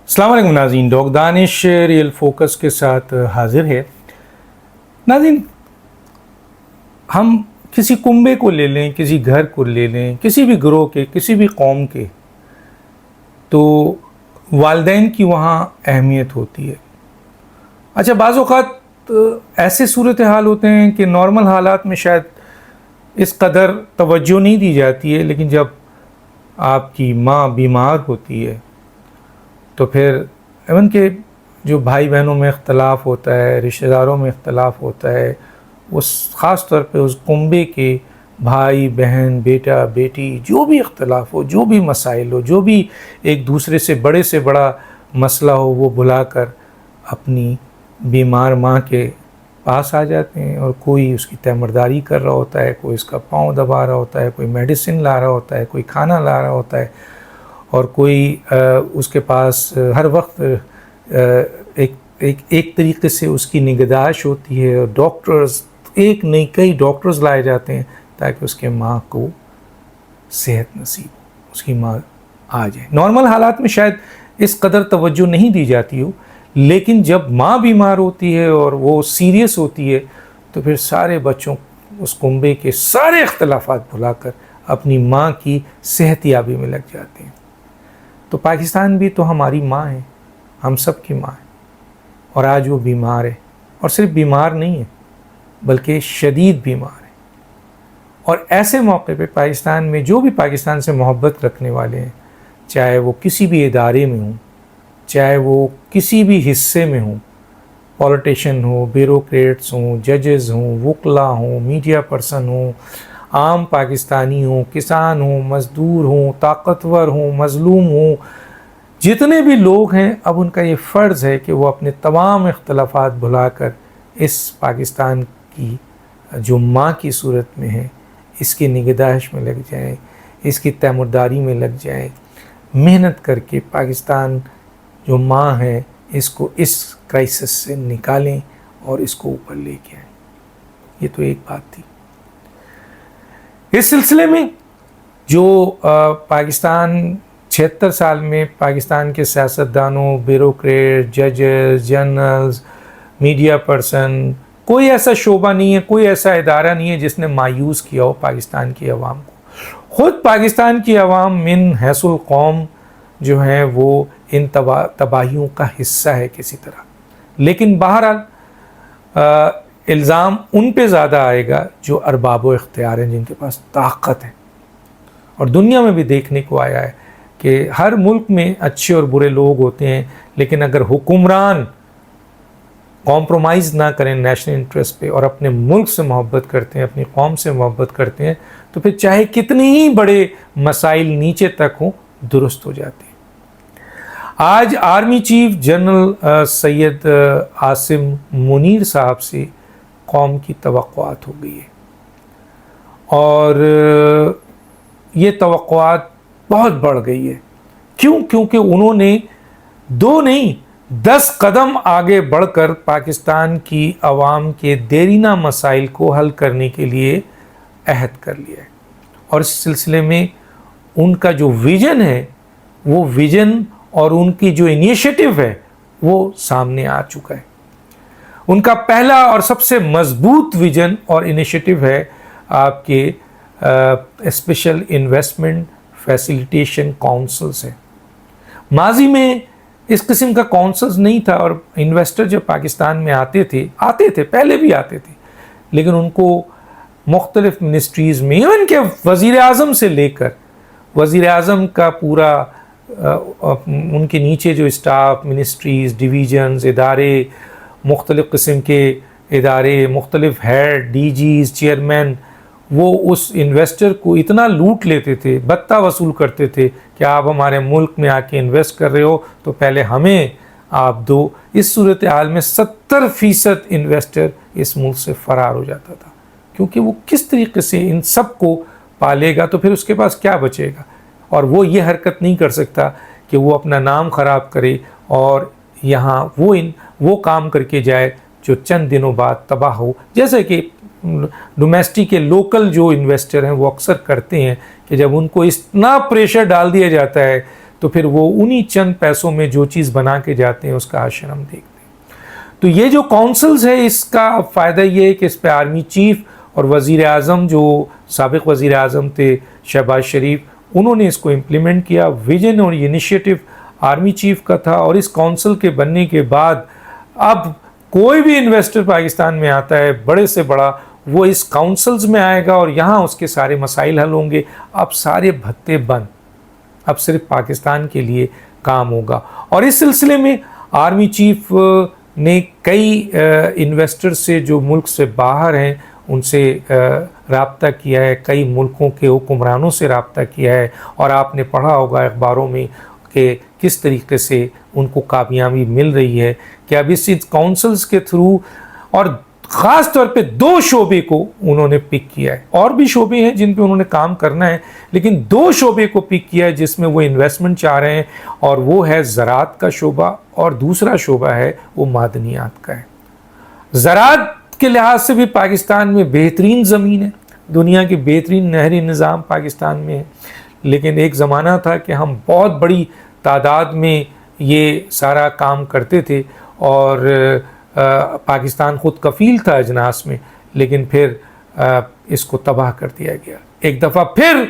السلام علیکم ناظرین، ڈاکٹر دانش ریئل فوکس کے ساتھ حاضر ہے۔ ناظرین، ہم کسی کنبے کو لے لیں، کسی گھر کو لے لیں، کسی بھی گروہ کے، کسی بھی قوم کے، تو والدین کی وہاں اہمیت ہوتی ہے۔ اچھا، بعض اوقات ایسے صورتحال ہوتے ہیں کہ نارمل حالات میں شاید اس قدر توجہ نہیں دی جاتی ہے، لیکن جب آپ کی ماں بیمار ہوتی ہے تو پھر ایون کہ جو بھائی بہنوں میں اختلاف ہوتا ہے، رشتہ داروں میں اختلاف ہوتا ہے، اس خاص طور پہ اس کنبے کے بھائی بہن، بیٹا بیٹی، جو بھی اختلاف ہو، جو بھی مسائل ہو، جو بھی ایک دوسرے سے بڑا مسئلہ ہو، وہ بلا کر اپنی بیمار ماں کے پاس آ جاتے ہیں، اور کوئی اس کی تیمارداری کر رہا ہوتا ہے، کوئی اس کا پاؤں دبا رہا ہوتا ہے، کوئی میڈیسن لا رہا ہوتا ہے، کوئی کھانا لا رہا ہوتا ہے، اور کوئی اس کے پاس ہر وقت ایک طریقے سے اس کی نگہداشت ہوتی ہے، اور ڈاکٹرز ایک نہیں کئی ڈاکٹرز لائے جاتے ہیں تاکہ اس کے ماں کو صحت نصیب ہو، اس کی ماں آ جائے۔ نارمل حالات میں شاید اس قدر توجہ نہیں دی جاتی ہو، لیکن جب ماں بیمار ہوتی ہے اور وہ سیریس ہوتی ہے تو پھر سارے بچوں اس کنبے کے سارے اختلافات بھلا کر اپنی ماں کی صحت یابی میں لگ جاتے ہیں۔ تو پاکستان بھی تو ہماری ماں ہے، ہم سب کی ماں ہے، اور آج وہ بیمار ہے، اور صرف بیمار نہیں ہے بلکہ شدید بیمار ہے۔ اور ایسے موقع پہ پاکستان میں جو بھی پاکستان سے محبت رکھنے والے ہیں، چاہے وہ کسی بھی ادارے میں ہوں، چاہے وہ کسی بھی حصے میں ہوں، پولیٹیشین ہوں، بیوروکریٹس ہوں، ججز ہوں، وکلا ہوں، میڈیا پرسن ہوں، عام پاکستانی ہوں، کسان ہوں، مزدور ہوں، طاقتور ہوں، مظلوم ہوں، جتنے بھی لوگ ہیں، اب ان کا یہ فرض ہے کہ وہ اپنے تمام اختلافات بھلا کر اس پاکستان کی جو ماں کی صورت میں ہے، اس کی نگہداشت میں لگ جائیں، اس کی تیمارداری میں لگ جائیں، محنت کر کے پاکستان جو ماں ہے اس کو اس کرائسس سے نکالیں اور اس کو اوپر لے کے آئیں۔ یہ تو ایک بات تھی۔ اس سلسلے میں جو پاکستان 76 سال میں پاکستان کے سیاستدانوں، بیوروکریٹ، ججز، جنرلز، میڈیا پرسن، کوئی ایسا شعبہ نہیں ہے، کوئی ایسا ادارہ نہیں ہے جس نے مایوس کیا ہو پاکستان کی عوام کو۔ خود پاکستان کی عوام من حیث القوم جو ہیں وہ ان تباہیوں کا حصہ ہے کسی طرح، لیکن بہرحال الزام ان پہ زیادہ آئے گا جو ارباب و اختیار ہیں، جن کے پاس طاقت ہے۔ اور دنیا میں بھی دیکھنے کو آیا ہے کہ ہر ملک میں اچھے اور برے لوگ ہوتے ہیں، لیکن اگر حکمران کمپرومائز نہ کریں نیشنل انٹرسٹ پہ اور اپنے ملک سے محبت کرتے ہیں، اپنی قوم سے محبت کرتے ہیں، تو پھر چاہے کتنے ہی بڑے مسائل نیچے تک ہوں، درست ہو جاتے ہیں۔ آج army chief general Syed Asim Munir صاحب سے قوم کی توقعات ہو گئی ہے، اور یہ توقعات بہت بڑھ گئی ہے۔ کیونکہ انہوں نے 2 نہیں 10 قدم آگے بڑھ کر پاکستان کی عوام کے دیرینہ مسائل کو حل کرنے کے لیے عہد کر لیا ہے، اور اس سلسلے میں ان کا جو ویژن ہے، وہ ویژن اور ان کی جو انیشیٹو ہے وہ سامنے آ چکا ہے۔ ان کا پہلا اور سب سے مضبوط ویژن اور انیشیٹو ہے آپ کے اسپیشل انویسٹمنٹ فیسیلیٹیشن کونسلز ہیں۔ ماضی میں اس قسم کا کونسلز نہیں تھا، اور انویسٹر جب پاکستان میں آتے تھے پہلے بھی آتے تھے، لیکن ان کو مختلف منسٹریز میں، ایون کہ وزیر اعظم سے لے کر وزیر اعظم کا پورا ان کے نیچے جو اسٹاف، منسٹریز، ڈویژنز، ادارے، مختلف قسم کے ادارے، مختلف ہیڈ، ڈی جیز، چیئرمین، وہ اس انویسٹر کو اتنا لوٹ لیتے تھے، بتہ وصول کرتے تھے کہ آپ ہمارے ملک میں آ کے انویسٹ کر رہے ہو تو پہلے ہمیں آپ دو۔ اس صورتحال میں 70% انویسٹر اس ملک سے فرار ہو جاتا تھا، کیونکہ وہ کس طریقے سے ان سب کو پالے گا، تو پھر اس کے پاس کیا بچے گا؟ اور وہ یہ حرکت نہیں کر سکتا کہ وہ اپنا نام خراب کرے اور یہاں وہ کام کر کے جائے جو چند دنوں بعد تباہ ہو، جیسے کہ ڈومیسٹک کے لوکل جو انویسٹر ہیں وہ اکثر کرتے ہیں کہ جب ان کو اتنا پریشر ڈال دیا جاتا ہے تو پھر وہ انہی چند پیسوں میں جو چیز بنا کے جاتے ہیں اس کا حشر ہم دیکھتے ہیں۔ تو یہ جو کونسلز ہے اس کا فائدہ یہ ہے کہ اس پہ آرمی چیف اور وزیر اعظم جو سابق وزیر اعظم تھے شہباز شریف، انہوں نے اس کو امپلیمنٹ کیا۔ ویژن اور انیشیٹو آرمی چیف کا تھا، اور اس کونسل کے بننے کے بعد اب کوئی بھی انویسٹر پاکستان میں آتا ہے بڑے سے بڑا، وہ اس کونسلز میں آئے گا اور یہاں اس کے سارے مسائل حل ہوں گے۔ اب سارے بھتے بند، اب صرف پاکستان کے لیے کام ہوگا۔ اور اس سلسلے میں آرمی چیف نے کئی انویسٹر سے جو ملک سے باہر ہیں ان سے رابطہ کیا ہے، کئی ملکوں کے حکمرانوں سے رابطہ کیا ہے، اور آپ نے پڑھا ہوگا اخباروں میں کہ کس طریقے سے ان کو کامیابی مل رہی ہے کہ اب اس کونسلز کے تھرو، اور خاص طور پہ 2 شعبے کو انہوں نے پک کیا ہے۔ اور بھی شعبے ہیں جن پہ انہوں نے کام کرنا ہے، لیکن 2 شعبے کو پک کیا ہے جس میں وہ انویسٹمنٹ چاہ رہے ہیں، اور وہ ہے زراعت کا شعبہ، اور دوسرا شعبہ ہے وہ معدنیات کا ہے۔ زراعت کے لحاظ سے بھی پاکستان میں بہترین زمین ہے، دنیا کے بہترین نہری نظام پاکستان میں ہے، لیکن ایک زمانہ تھا کہ ہم بہت بڑی تعداد میں یہ سارا کام کرتے تھے، اور پاکستان خود کفیل تھا اجناس میں، لیکن پھر اس کو تباہ کر دیا گیا۔ ایک دفعہ پھر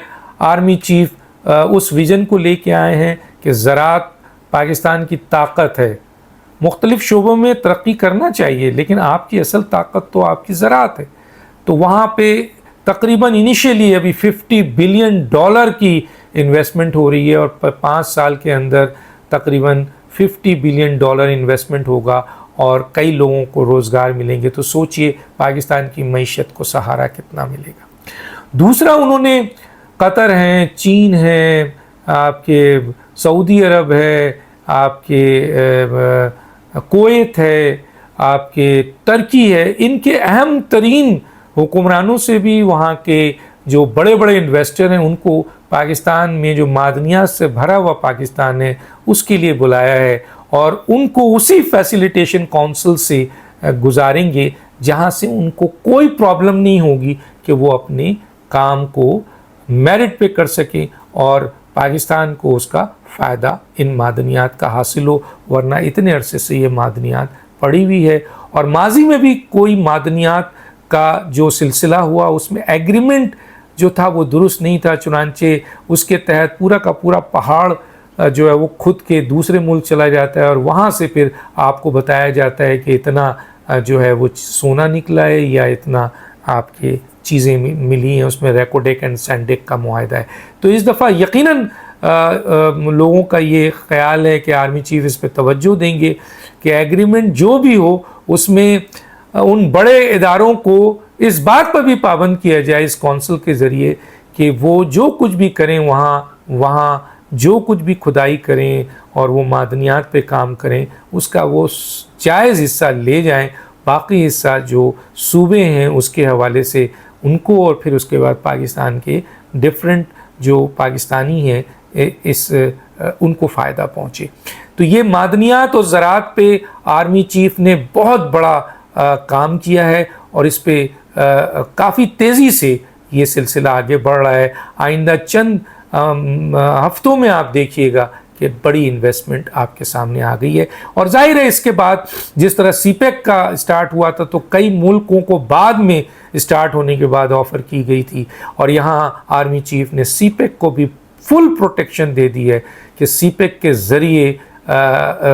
آرمی چیف اس ویژن کو لے کے آئے ہیں کہ زراعت پاکستان کی طاقت ہے، مختلف شعبوں میں ترقی کرنا چاہیے، لیکن آپ کی اصل طاقت تو آپ کی زراعت ہے۔ تو وہاں پہ تقریباً انیشیلی ابھی $50 بلین کی انویسٹمنٹ ہو رہی ہے، اور 5 سال کے اندر تقریباً $50 بلین انویسٹمنٹ ہوگا، اور کئی لوگوں کو روزگار ملیں گے۔ تو سوچئے پاکستان کی معیشت کو سہارا کتنا ملے گا۔ دوسرا انہوں نے قطر ہیں، چین ہے، آپ کے سعودی عرب ہے، آپ کے کویت ہے، آپ کے ترکی ہے، ان کے اہم ترین حکمرانوں سے بھی، وہاں کے جو بڑے بڑے انویسٹر ہیں ان کو پاکستان میں جو معدنیات سے بھرا ہوا پاکستان ہے اس کے لیے بلایا ہے، اور ان کو اسی فیسیلیٹیشن کونسل سے گزاریں گے جہاں سے ان کو کوئی پرابلم نہیں ہوگی کہ وہ اپنے کام کو میرٹ پہ کر سکیں، اور پاکستان کو اس کا فائدہ ان معدنیات کا حاصل ہو، ورنہ اتنے عرصے سے یہ معدنیات پڑی ہوئی ہے، اور ماضی میں بھی کوئی معدنیات کا جو سلسلہ ہوا اس میں ایگریمنٹ جو تھا وہ درست نہیں تھا، چنانچہ اس کے تحت پورا کا پورا پہاڑ جو ہے وہ خود کے دوسرے ملک چلا جاتا ہے، اور وہاں سے پھر آپ کو بتایا جاتا ہے کہ اتنا جو ہے وہ سونا نکلا ہے یا اتنا آپ کے چیزیں ملی ہیں، اس میں ریکوڈیک اینڈ سینڈیک کا معاہدہ ہے۔ تو اس دفعہ یقیناً لوگوں کا یہ خیال ہے کہ آرمی چیف اس پہ توجہ دیں گے کہ ایگریمنٹ جو بھی ہو اس میں ان بڑے اداروں کو اس بات پر بھی پابند کیا جائے اس کونسل کے ذریعے کہ وہ جو کچھ بھی کریں وہاں جو کچھ بھی کھدائی کریں اور وہ معدنیات پہ کام کریں اس کا وہ جائز حصہ لے جائیں، باقی حصہ جو صوبے ہیں اس کے حوالے سے ان کو، اور پھر اس کے بعد پاکستان کے ڈفرینٹ جو پاکستانی ہیں ان کو فائدہ پہنچے۔ تو یہ معدنیات اور زراعت پہ آرمی چیف نے بہت بڑا کام کیا ہے، اور اس پہ کافی تیزی سے یہ سلسلہ آگے بڑھ رہا ہے۔ آئندہ چند ہفتوں میں آپ دیکھیے گا کہ بڑی انویسٹمنٹ آپ کے سامنے آ گئی ہے، اور ظاہر ہے اس کے بعد جس طرح سی پیک کا اسٹارٹ ہوا تھا تو کئی ملکوں کو بعد میں اسٹارٹ ہونے کے بعد آفر کی گئی تھی، اور یہاں آرمی چیف نے سی پیک کو بھی فل پروٹیکشن دے دی ہے کہ سی پیک کے ذریعے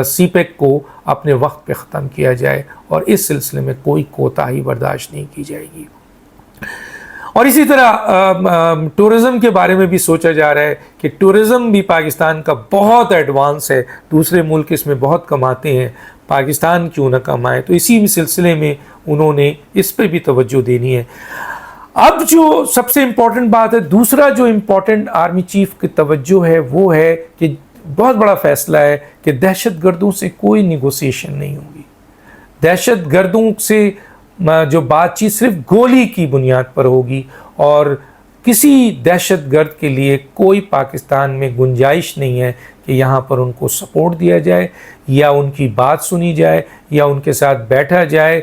سی پیک کو اپنے وقت پہ ختم کیا جائے، اور اس سلسلے میں کوئی کوتاہی برداشت نہیں کی جائے گی۔ اور اسی طرح ٹورزم کے بارے میں بھی سوچا جا رہا ہے کہ ٹورزم بھی پاکستان کا بہت ایڈوانس ہے، دوسرے ملک اس میں بہت کماتے ہیں، پاکستان کیوں نہ کمائے، تو اسی سلسلے میں انہوں نے اس پہ بھی توجہ دینی ہے۔ اب جو سب سے امپورٹنٹ بات ہے، دوسرا جو امپورٹنٹ آرمی چیف کی توجہ ہے وہ ہے کہ بہت بڑا فیصلہ ہے کہ دہشت گردوں سے کوئی نیگوسیشن نہیں ہوگی۔ دہشت گردوں سے جو بات چیت صرف گولی کی بنیاد پر ہوگی، اور کسی دہشت گرد کے لیے کوئی پاکستان میں گنجائش نہیں ہے کہ یہاں پر ان کو سپورٹ دیا جائے یا ان کی بات سنی جائے یا ان کے ساتھ بیٹھا جائے۔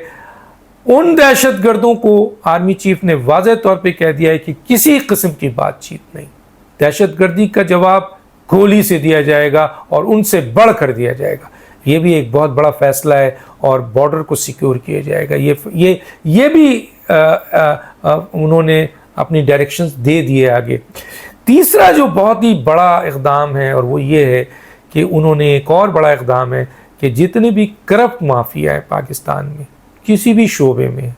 ان دہشت گردوں کو آرمی چیف نے واضح طور پہ کہہ دیا ہے کہ کسی قسم کی بات چیت نہیں، دہشت گردی کا جواب گولی سے دیا جائے گا اور ان سے بڑھ کر دیا جائے گا. یہ بھی ایک بہت بڑا فیصلہ ہے اور بارڈر کو سیکیور کیا جائے گا. یہ بھی انہوں نے اپنی ڈائریکشنز دے دیے آگے. تیسرا جو بہت ہی بڑا اقدام ہے اور وہ یہ ہے کہ انہوں نے ایک اور بڑا اقدام ہے کہ جتنے بھی کرپٹ مافیا ہے پاکستان میں کسی بھی شعبے میں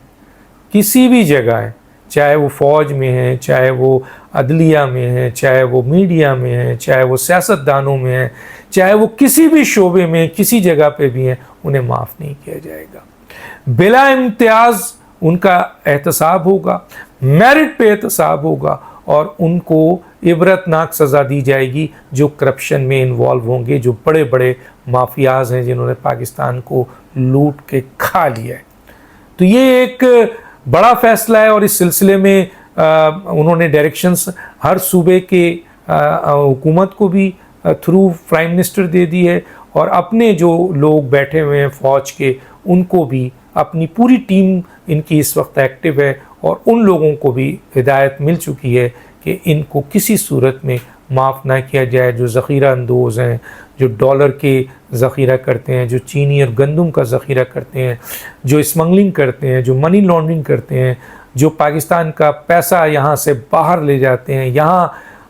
کسی بھی جگہ ہے, چاہے وہ فوج میں ہے, چاہے وہ عدلیہ میں ہے, چاہے وہ میڈیا میں ہے, چاہے وہ سیاست دانوں میں ہے, چاہے وہ کسی بھی شعبے میں کسی جگہ پہ بھی ہیں, انہیں معاف نہیں کیا جائے گا. بلا امتیاز ان کا احتساب ہوگا, میرٹ پہ احتساب ہوگا اور ان کو عبرتناک سزا دی جائے گی جو کرپشن میں انوالو ہوں گے, جو بڑے بڑے مافیاز ہیں جنہوں نے پاکستان کو لوٹ کے کھا لیا ہے. تو یہ ایک بڑا فیصلہ ہے اور اس سلسلے میں انہوں نے ڈائریکشنز ہر صوبے کے حکومت کو بھی تھرو پرائم منسٹر دے دی ہے اور اپنے جو لوگ بیٹھے ہوئے ہیں فوج کے ان کو بھی, اپنی پوری ٹیم ان کی اس وقت ایکٹیو ہے اور ان لوگوں کو بھی ہدایت مل چکی ہے کہ ان کو کسی صورت میں معاف نہ کیا جائے. جو ذخیرہ اندوز ہیں, جو ڈالر کے ذخیرہ کرتے ہیں, جو چینی اور گندم کا ذخیرہ کرتے ہیں, جو اسمگلنگ کرتے ہیں, جو منی لانڈرنگ کرتے ہیں, جو پاکستان کا پیسہ یہاں سے باہر لے جاتے ہیں, یہاں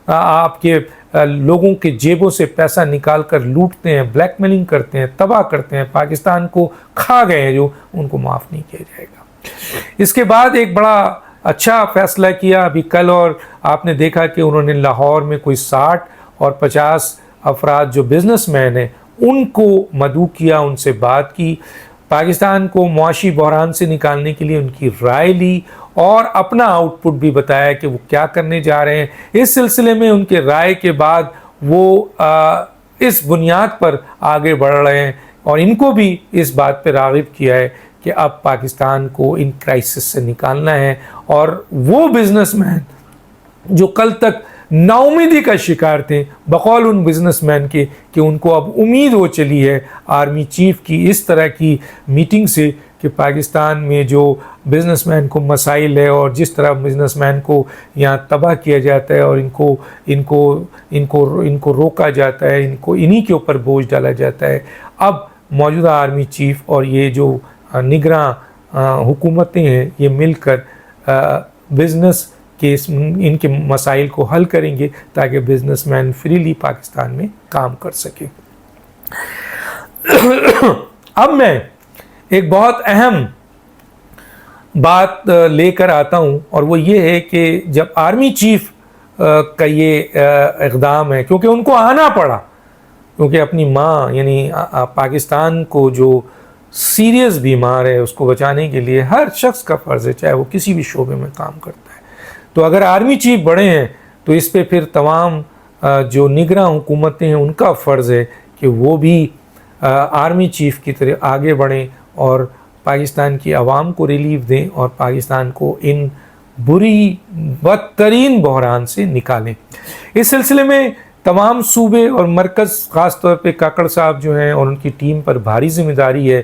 آپ کے لوگوں کے جیبوں سے پیسہ نکال کر لوٹتے ہیں, بلیک میلنگ کرتے ہیں, تباہ کرتے ہیں, پاکستان کو کھا گئے ہیں, جو ان کو معاف نہیں کیا جائے گا. اس کے بعد ایک بڑا اچھا فیصلہ کیا ابھی کل, اور آپ نے دیکھا کہ انہوں نے لاہور میں کوئی 60 اور 50 افراد جو بزنس مین ہیں ان کو مدعو کیا, ان سے بات کی, پاکستان کو معاشی بحران سے نکالنے کے لیے ان کی رائے لی اور اپنا آؤٹ پٹ بھی بتایا کہ وہ کیا کرنے جا رہے ہیں. اس سلسلے میں ان کے رائے کے بعد وہ اس بنیاد پر آگے بڑھ رہے ہیں اور ان کو بھی اس بات پہ راغب کیا ہے کہ اب پاکستان کو ان کرائسس سے نکالنا ہے. اور وہ بزنس مین جو کل تک نا امیدی کا شکار تھے, بقول ان بزنس مین کے کہ ان کو اب امید ہو چلی ہے آرمی چیف کی اس طرح کی میٹنگ سے کہ پاکستان میں جو بزنس مین کو مسائل ہے اور جس طرح بزنس مین کو یہاں تباہ کیا جاتا ہے اور ان کو روکا جاتا ہے, انہی کے اوپر بوجھ ڈالا جاتا ہے, اب موجودہ آرمی چیف اور یہ جو نگراں حکومتیں ہیں یہ مل کر بزنس کے ان کے مسائل کو حل کریں گے تاکہ بزنس مین فریلی پاکستان میں کام کر سکے. اب میں ایک بہت اہم بات لے کر آتا ہوں اور وہ یہ ہے کہ جب آرمی چیف کا یہ اقدام ہے, کیونکہ ان کو آنا پڑا, کیونکہ اپنی ماں یعنی پاکستان کو جو سیریس بیمار ہے اس کو بچانے کے لیے ہر شخص کا فرض ہے چاہے وہ کسی بھی شعبے میں کام کرتا ہے. تو اگر آرمی چیف بڑے ہیں تو اس پہ پھر تمام جو نگراں حکومتیں ہیں ان کا فرض ہے کہ وہ بھی آرمی چیف کی طرح آگے بڑھیں اور پاکستان کی عوام کو ریلیف دیں اور پاکستان کو ان بری بدترین بحران سے نکالیں. اس سلسلے میں تمام صوبے اور مرکز خاص طور پہ کاکڑ صاحب جو ہیں اور ان کی ٹیم پر بھاری ذمہ داری ہے.